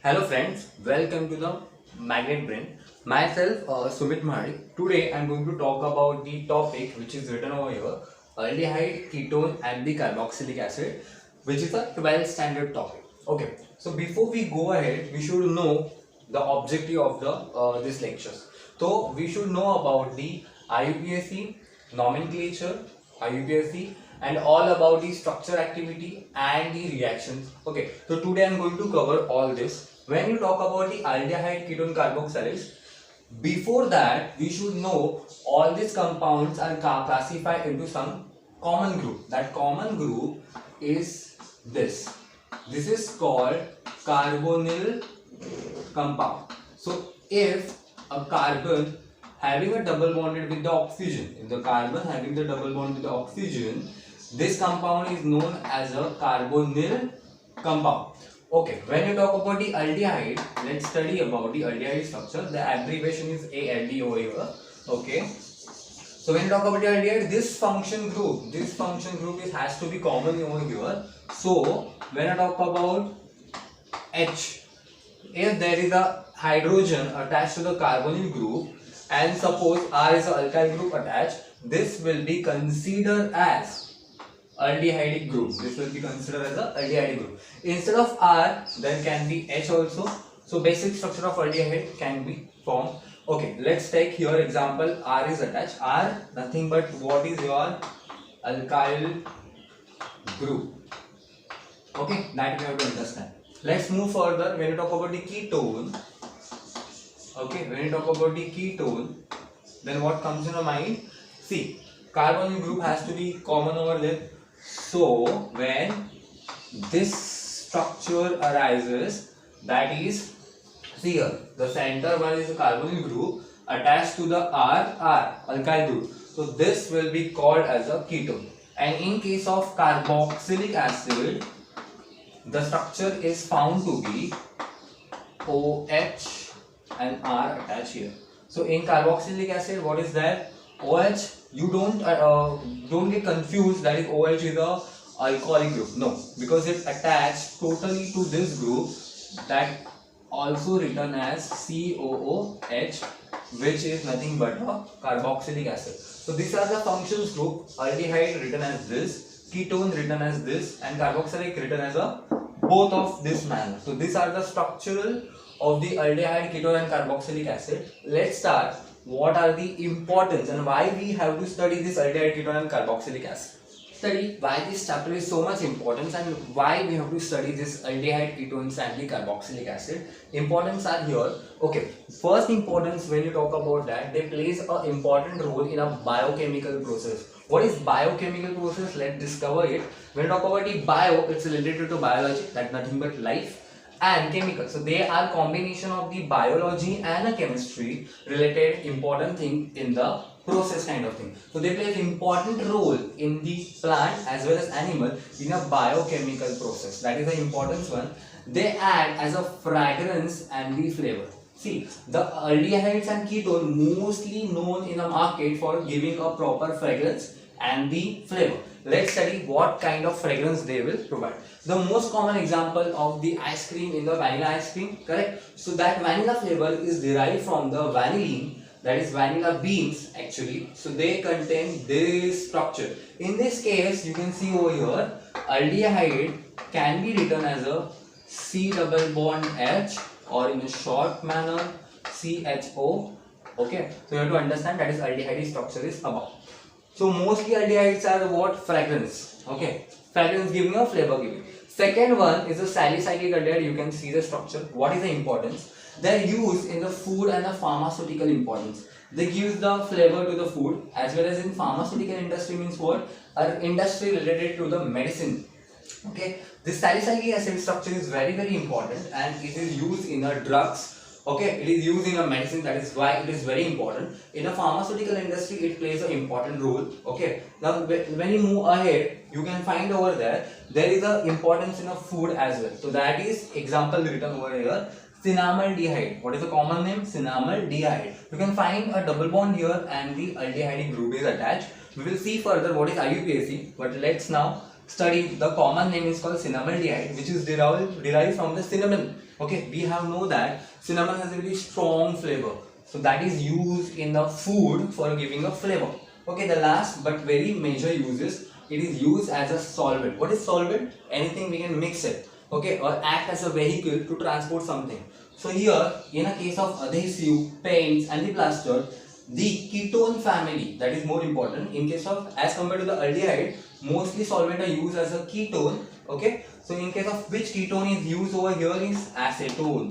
Hello friends, welcome to the Magnet Brain. Myself Sumit Mahari. Today I am going to talk about the topic which is written over here, aldehyde, ketone and the carboxylic acid, which is a 12th standard topic. Okay, so before we go ahead, we should know the objective of the this lectures. So we should know about the IUPAC nomenclature, IUPAC and all about the structure, activity and the reactions. Okay, so today I am going to cover all this. When you talk about the aldehyde, ketone, carboxylics, before that we should know all these compounds are classified into some common group. That common group is this. This is called carbonyl compound. So if a carbon having a double bonded with the oxygen, if the carbon having the double bond with the oxygen, this compound is known as a carbonyl compound. Okay, when you talk about the aldehyde, let's study about the aldehyde structure. The abbreviation is ALD over here. Okay, so when you talk about the aldehyde, this function group has to be common over here. So when I talk about H, if there is a hydrogen attached to the carbonyl group and suppose R is an alkyl group attached, this will be considered as aldehydic group. This will be considered as a aldehydic group. Instead of R, there can be H also. So basic structure of aldehyde can be formed. Okay, let's take here example. R is attached. R nothing but what is your alkyl group. Okay, that we have to understand. Let's move further. When you talk about the ketone, okay, when you talk about the ketone, then what comes in your mind? See, carbonyl group has to be common over there. So when this structure arises, that is, see here, the center one is a carbonyl group attached to the R alkyl group. So this will be called as a ketone. And in case of carboxylic acid, the structure is found to be OH and R attached here. So in carboxylic acid, what is that? OH. You don't get confused that is OH is a alcoholic group. No, because it attached totally to this group, that also written as COOH, which is nothing but a carboxylic acid. So these are the functions group. Aldehyde written as this, ketone written as this, and carboxylic written as a both of this manner. So these are the structural of the aldehyde, ketone and carboxylic acid. Let's start. What are the importance and why we have to study this aldehyde, ketone and carboxylic acid? Study why this chapter is so much important and why we have to study this aldehyde, ketones and the carboxylic acid. Importance are here. Okay, first importance when you talk about that, they plays an important role in a biochemical process. What is biochemical process? Let's discover it. When you talk about the bio, it's related to biology, that's nothing but life, and chemical. So they are combination of the biology and a chemistry related important thing in the process kind of thing. So they play an important role in the plant as well as animal in a biochemical process. That is the importance one. They act as a fragrance and the flavor. See, the aldehydes and ketone mostly known in the market for giving a proper fragrance and the flavor. Let's study what kind of fragrance they will provide. The most common example of the ice cream in the vanilla ice cream, correct? So that vanilla flavor is derived from the vanillin, that is vanilla beans actually. So they contain this structure. In this case, you can see over here, aldehyde can be written as a C double bond H or in a short manner CHO. Okay, so you have to understand that is aldehyde structure is about. So mostly aldehydes are what? Fragrance. Okay, fragrance giving or flavor giving. Second one is a salicylic aldehyde. You can see the structure. What is the importance? They are used in the food and the pharmaceutical importance. They give the flavor to the food as well as in pharmaceutical industry means what? Are industry related to the medicine. Okay, this salicylic acid structure is very important and it is used in a drugs. Okay, it is used in a medicine, that is why it is very important. In a pharmaceutical industry, it plays an important role. Okay, now when you move ahead, you can find over there is a importance in a food as well. So that is example written over here. Cinnamaldehyde. What is the common name? Cinnamaldehyde. You can find a double bond here and the aldehyde group is attached. We will see further what is IUPAC, but let's now study, the common name is called cinnamaldehyde, which is derived from the cinnamon. Okay, we have know that cinnamon has a very strong flavor, so that is used in the food for giving a flavor. Okay, the last but very major uses, it is used as a solvent. What is solvent? Anything we can mix it, okay, or act as a vehicle to transport something. So here, in a case of adhesive, paints and the plaster, the ketone family, that is more important. In case of, as compared to the aldehyde, mostly solvent are used as a ketone. Okay, so in case of which ketone is used over here is acetone.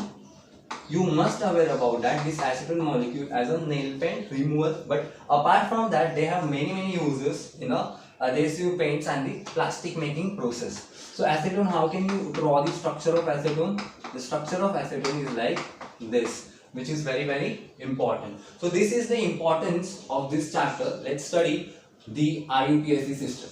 You must aware about that, this acetone molecule as a nail paint remover. But apart from that, they have many uses in a adhesive paints and the plastic making process. So acetone, how can you draw the structure of acetone? The structure of acetone is like this, which is very important. So this is the importance of this chapter. Let's study the IUPAC system.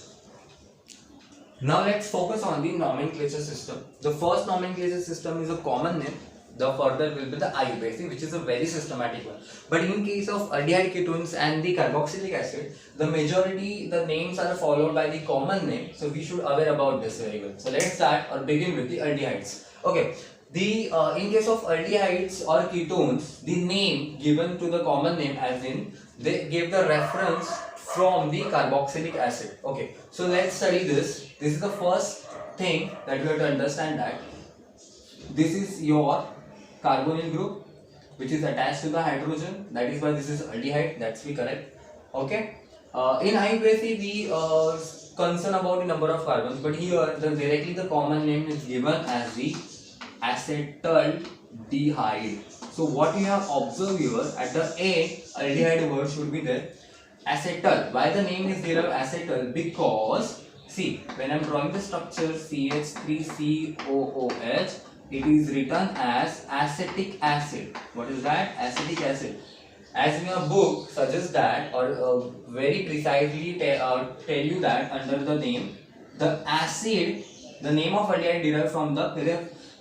Now let's focus on the nomenclature system. The first nomenclature system is a common name. The further will be the IUPAC, which is a very systematic one. But in case of aldehyde ketones and the carboxylic acid, the majority the names are followed by the common name. So we should aware about this very well. So let's start or begin with the aldehydes. Okay. The in case of aldehydes or ketones, the name given to the common name, as in they give the reference from the carboxylic acid. Okay, so let's study this. This is the first thing that you have to understand, that this is your carbonyl group which is attached to the hydrogen. That is why this is aldehyde. That's the correct. Okay. In IUPAC we concern about the number of carbons, but here directly the common name is given as the acetaldehyde. So what you have observed here, at the end aldehyde word should be there. Acetal. Why the name is there acetal? Because see, when I am drawing the structure CH3COOH, it is written as acetic acid. What is that? Acetic acid. As in your book suggests that, or very precisely tell you that under the name, the acid, the name of aldehyde derived from the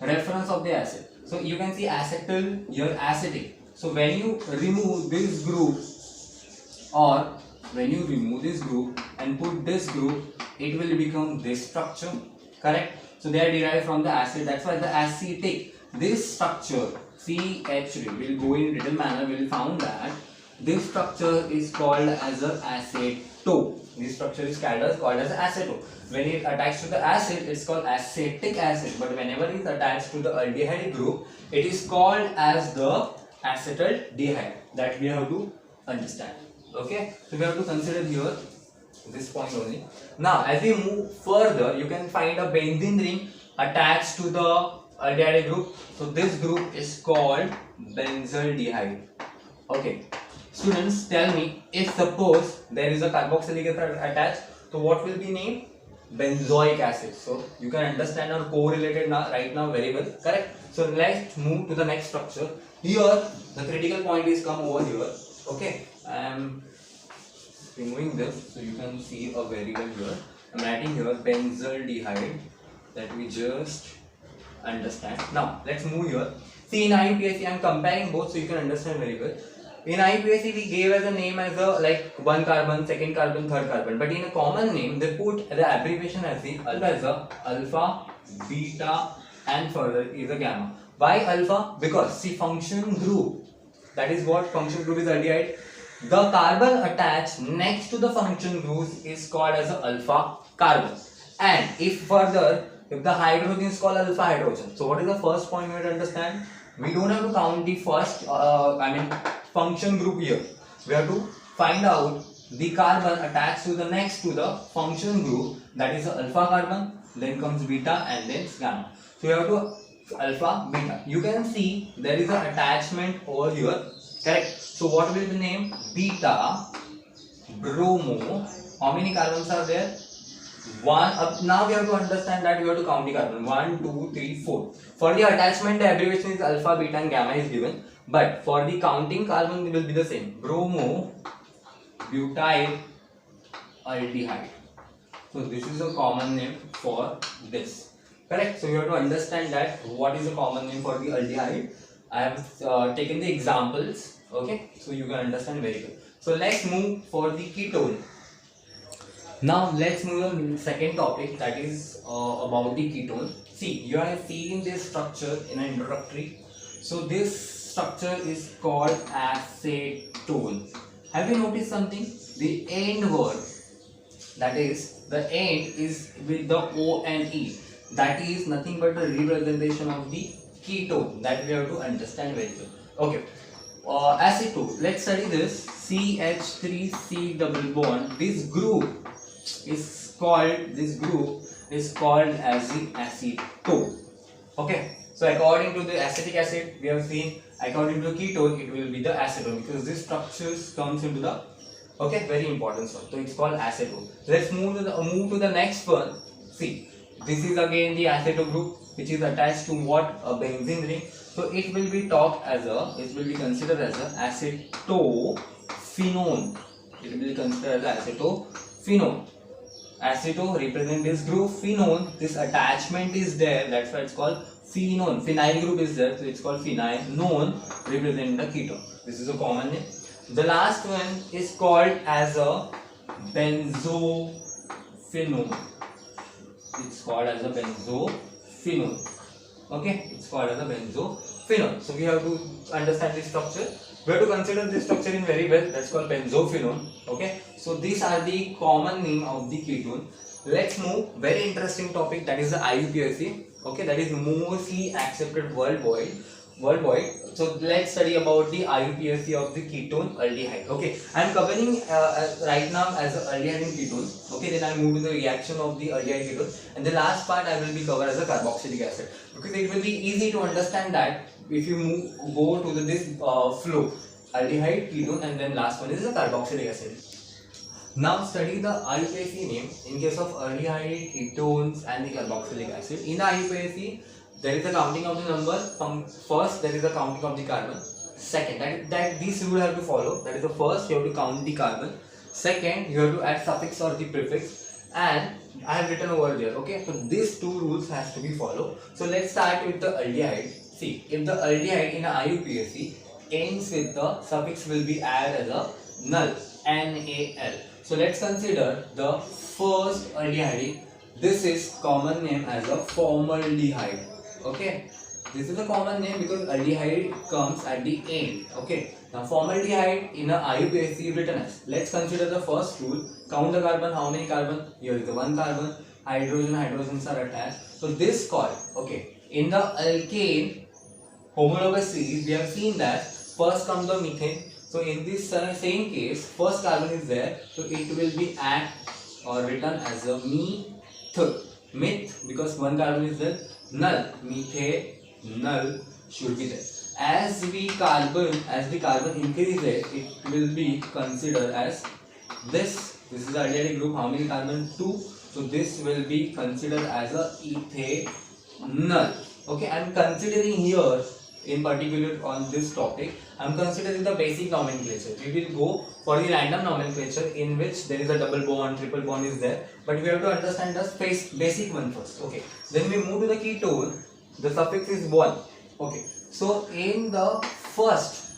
reference of the acid. So you can see acetal, here acetic. So when you remove this group, or when you remove this group and put this group, it will become this structure. Correct? So they are derived from the acid. That's why the acetic, this structure CH3 will go in little manner. We will found that this structure is called as a aceto. This structure is called as aceto. When it attached to the acid, it's called acetic acid. But whenever it is attached to the aldehyde group, it is called as the acetaldehyde. That we have to understand. Okay, so we have to consider here this point only. Now, as we move further, you can find a benzene ring attached to the aldehyde group. So this group is called benzaldehyde. Okay, students, tell me, if suppose there is a carboxylic acid attached, so what will be named? Benzoic acid. So you can understand or correlated now right now very well. Correct? So let's move to the next structure. Here the critical point is come over here. Okay, I am removing this so you can see a very well here. I am writing here benzaldehyde, that we just understand. Now let's move here. See, in IUPAC I am comparing both so you can understand very well. In IUPAC we gave as a name as a like one carbon, second carbon, third carbon. But in a common name they put the abbreviation as the alpha, beta and further is a gamma. Why alpha? Because see, function group, that is what function group is aldehyde. The carbon attached next to the function group is called as a alpha carbon. And if further, if the hydrogen is called alpha hydrogen. So what is the first point we have to understand? We don't have to count the first, function group here. We have to find out the carbon attached to the next to the function group, that is the alpha carbon, then comes beta and then gamma. So you have to alpha, beta. You can see there is an attachment over here. Correct? So what will be the name? Beta, bromo. How many carbons are there? One. Now we have to understand that we have to count the carbon. 1, 2, 3, 4. For the attachment, the abbreviation is alpha, beta and gamma is given. But for the counting carbon, it will be the same. Bromo, butyl, aldehyde. So this is a common name for this. Correct? So you have to understand that what is a common name for the aldehyde. I have taken the examples. Okay, so you can understand very well. So let's move for the ketone. Now let's move on to the second topic, that is about the ketone. See, you are seeing this structure in an introductory. So this structure is called acetone. Have you noticed something? The end word, that is the end is with the O-N-E. That is nothing but the representation of the ketone that we have to understand very well. Okay. Acetone. Let's study this. CH3C double bond. This group is called as the acetone. Okay. So according to the acetic acid, we have seen, according to ketone, it will be the acetone, because this structure comes into the, okay, very important one. So it's called acetone. Let's move to the next one. See, this is again the acetone group, which is attached to what? A benzene ring. So it will be considered as a acetophenone. It will be considered as acetophenone. Aceto represent this group, phenone, this attachment is there, that's why it's called phenone. Phenyl group is there, so it's called phenone, represent the ketone. This is a common name. The last one is called as a benzophenone. It's called as a benzophenone. Okay, it's called as a benzophenone. So we have to understand this structure. We have to consider this structure in very well. That's called benzophenone. Okay, so these are the common name of the ketone. Let's move. Very interesting topic, that is the IUPAC. Okay, that is mostly accepted worldwide. So let's study about the IUPAC of the ketone aldehyde. Okay, I am covering right now as a aldehyde and ketone. Okay, then I move to the reaction of the aldehyde ketone, and the last part I will be covered as a carboxylic acid, because it will be easy to understand that if you go to this flow, aldehyde, ketone, and then last one is the carboxylic acid. Now study the IUPAC name in case of aldehyde, ketones, and the carboxylic acid. In the IUPAC, there is a counting of the number. From first, there is a counting of the carbon. Second, that these rule have to follow. That is the first, you have to count the carbon. Second, you have to add suffix or the prefix. And I have written over there. Okay, so these two rules has to be followed. So let's start with the aldehyde. See, if the aldehyde in a IUPAC ends with the suffix will be added as a null, NaL. So let's consider the first aldehyde. This is common name as a formaldehyde. Okay, this is a common name because aldehyde comes at the end. Okay, now formaldehyde in a IUPAC written as. Let's consider the first rule. Count the carbon. How many carbon? Here is the one carbon. Hydrogens are attached. So this called. Okay, in the alkane homologous series, we have seen that first comes the methane. So in this same case, first carbon is there, so it will be add or written as a meth, because one carbon is there. Null, methane, null should be there. As the carbon increases, it will be considered as this. This is the aldehyde group. How many carbon? 2. So this will be considered as a ethanol. Okay, I am considering here in particular on this topic, I am considering the basic nomenclature. We will go for the random nomenclature in which there is a double bond, triple bond is there, but we have to understand the basic one first. Okay, then we move to the ketone. The suffix is 1. Okay, so in the first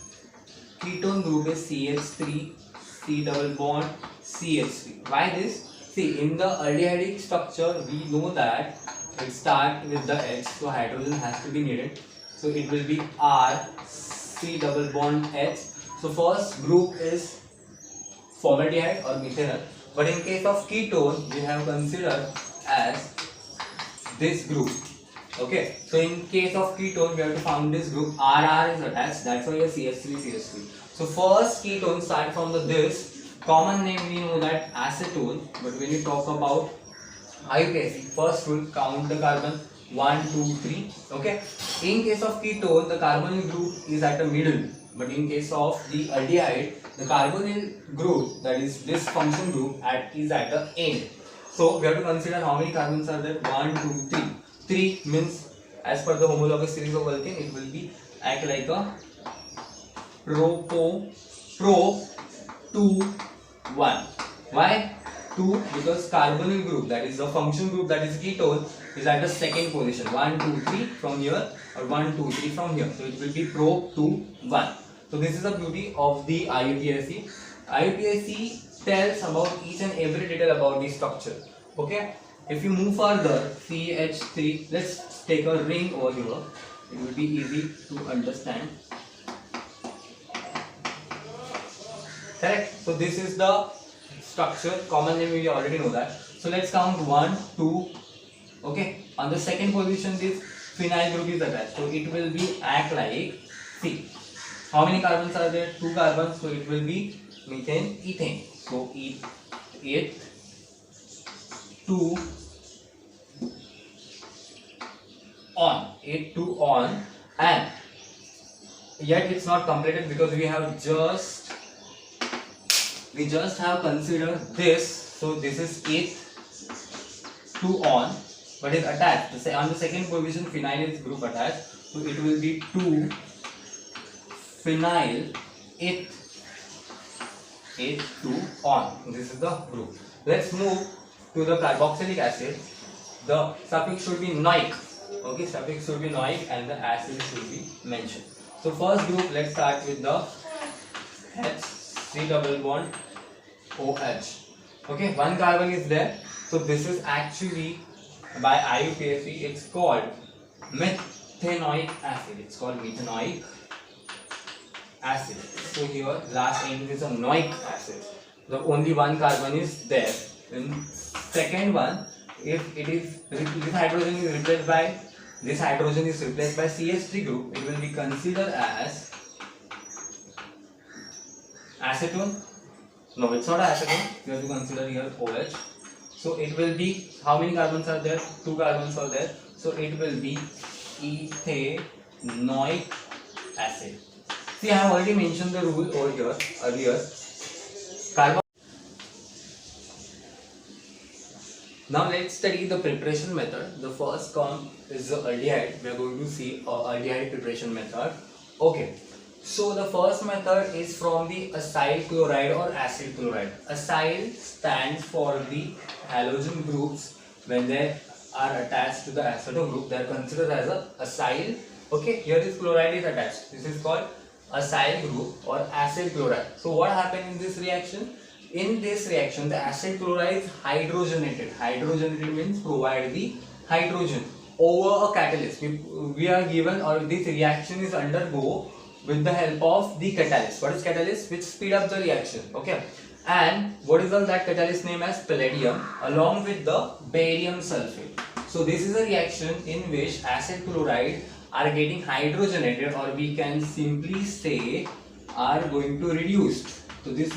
ketone group is CH3, C double bond, CH3. Why this? See, in the aldehydic structure, we know that it starts with the H, so hydrogen has to be needed. So it will be R, C double bond H. So first group is formaldehyde or methanol. But in case of ketone, we have considered as this group. Okay. So in case of ketone, we have to find this group. RR is attached. That's why CH3. So first ketone start from this. Common name we know that acetone. But when you talk about IUPAC, first rule, count the carbon. 1, 2, 3. Okay. In case of ketone, the carbonyl group is at the middle, but in case of the aldehyde, the carbonyl group, that is this function group, is at the end. So we have to consider how many carbons are there. 1, 2, 3. 3 means as per the homologous series of alkane, it will be act like a pro 2 1. Why? 2, because carbonyl group, that is the function group, that is ketone, is at the second position. 1, 2, 3 from here, or 1, 2, 3 from here. So it will be pro 2 1. So this is the beauty of the IUPAC. IUPAC tells about each and every detail about the structure. Okay, if you move further, CH3, let's take a ring over here, it will be easy to understand. Correct. So this is the structure, common name we already know that. So let's count 1, 2. Okay, on the second position this phenyl group is attached, so it will be act like, see, how many carbons are there? 2 carbons, so it will be methane, ethane. So it 2 on, it 2 on, and yet it's not completed because we just have considered this. So this is it 2 on, but is attached. On the second position, phenyl is group attached, so it will be 2 phenyl it 2 on. This is the group. Let's move to the carboxylic acid. The suffix should be noic. Okay, suffix should be noic and the acid should be mentioned. So first group, let's start with the H, C double bond OH. Okay, one carbon is there. So this is actually by IUPAC, it's called methanoic acid. It's called methanoic acid. So here last end is a noic acid. The only one carbon is there. In second one, if it is this hydrogen is replaced by CH3 group, it will be considered as acetone. No, it's not acetone. You have to consider here OH. So it will be, how many carbons are there? 2 carbons are there. So it will be ethanoic acid. See, I have already mentioned the rule over here earlier. Now let's study the preparation method. The first column is the aldehyde. We are going to see aldehyde preparation method. Okay. So the first method is from the acyl chloride or acid chloride. Acyl stands for the halogen groups. When they are attached to the acetone group, they are considered as a acyl. Okay, here this chloride is attached. This is called acyl group or acid chloride. So what happened in this reaction? In this reaction, the acid chloride is hydrogenated. Hydrogenated means provide the hydrogen over a catalyst. We are given, or this reaction is undergo with the help of the catalyst. What is catalyst? Which speed up the reaction. Okay. And what is that catalyst name as palladium along with the barium sulfate. So this is a reaction in which acid chloride are getting hydrogenated, or we can simply say are going to reduced. So this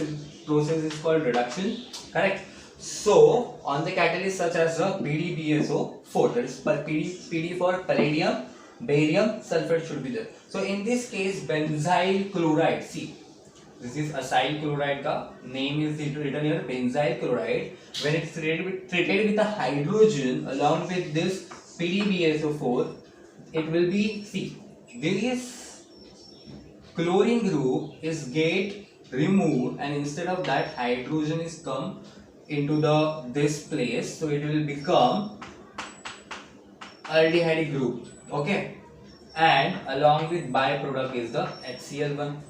process is called reduction. Correct. So on the catalyst such as the PDBSO4, that is PD for palladium, barium sulfate should be there. So in this case, benzyl chloride, see, this is acyl chloride ka name is written here, benzyl chloride. When it's treated with a hydrogen along with this PDBSO4, it will be, see, this chlorine group is get removed, and instead of that hydrogen is come into this place, so it will become aldehyde group. Okay, and along with byproduct is the HCl1.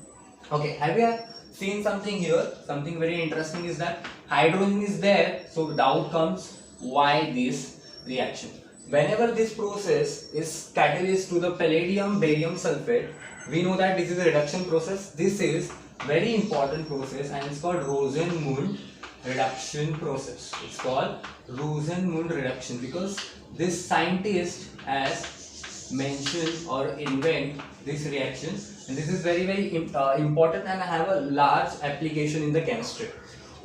Okay, have you seen something here? Something very interesting is that hydrogen is there, so doubt comes, why this reaction? Whenever this process is catalyst to the palladium barium sulfate, we know that this is a reduction process. This is very important process and it's called Rosenmund reduction process. It's called Rosenmund reduction because this scientist has mentioned or invent this reaction, and this is very important and have a large application in the chemistry.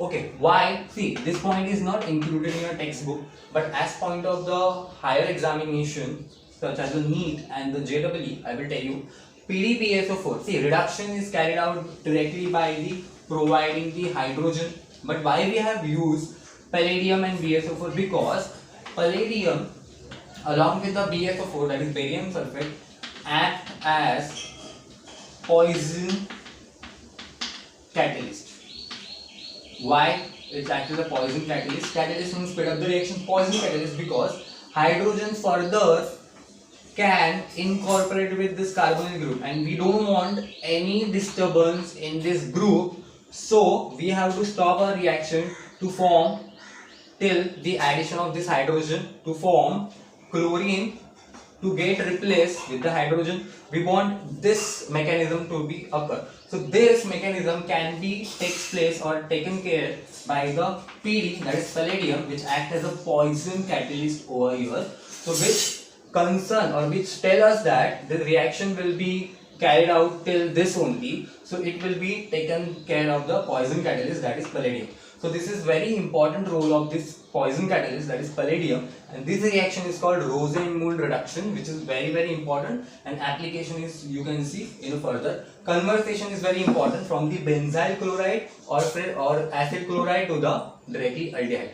Okay, why? See, this point is not included in your textbook, but as point of the higher examination such as the NEET and the JEE, I will tell you PDBSO4. See, reduction is carried out directly by the providing the hydrogen. But why we have used palladium and BSO4? Because palladium along with the BSO4, that is barium sulfate, act as poison catalyst. Why it acts as a poison catalyst? Catalyst means speed up the reaction. Poison catalyst because hydrogen further can incorporate with this carbonyl group, and we don't want any disturbance in this group So we have to stop our reaction to form till the addition of this hydrogen to form chlorine to get replaced with the hydrogen. We want this mechanism to be occur. So this mechanism can be takes place or taken care by the PD, that is palladium, which acts as a poison catalyst over here. So which concern or which tell us that the reaction will be carried out till this only. So it will be taken care of the poison catalyst, that is palladium. So this is very important role of this poison catalyst, that is palladium, and this reaction is called Rosenmuld reduction, which is very important, and application is, you can see in further. Conversion is very important from the benzyl chloride or acid chloride to the directly aldehyde.